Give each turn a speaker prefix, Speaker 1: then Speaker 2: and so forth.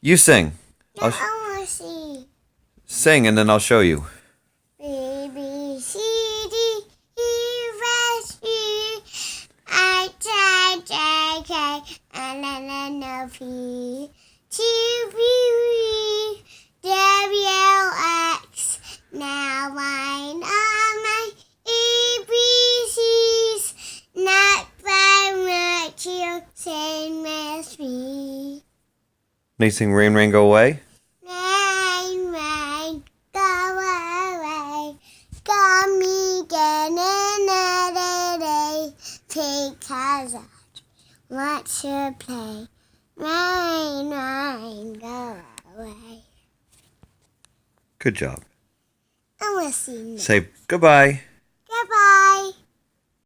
Speaker 1: You sing.
Speaker 2: No, I want to see.
Speaker 1: Sing and then I'll show you.
Speaker 2: B, B, C, D, E, F, G, I, J, K, L, N, O, P, Q, V, W, X. Now I know my ABCs. Not very much you same as me.
Speaker 1: They sing Rain, Rain, Go Away.
Speaker 2: Rain, rain, go away. Got me again another day. Because I want to play. Rain, rain, go away.
Speaker 1: Good job.
Speaker 2: I'm listening.
Speaker 1: Say goodbye.
Speaker 2: Goodbye.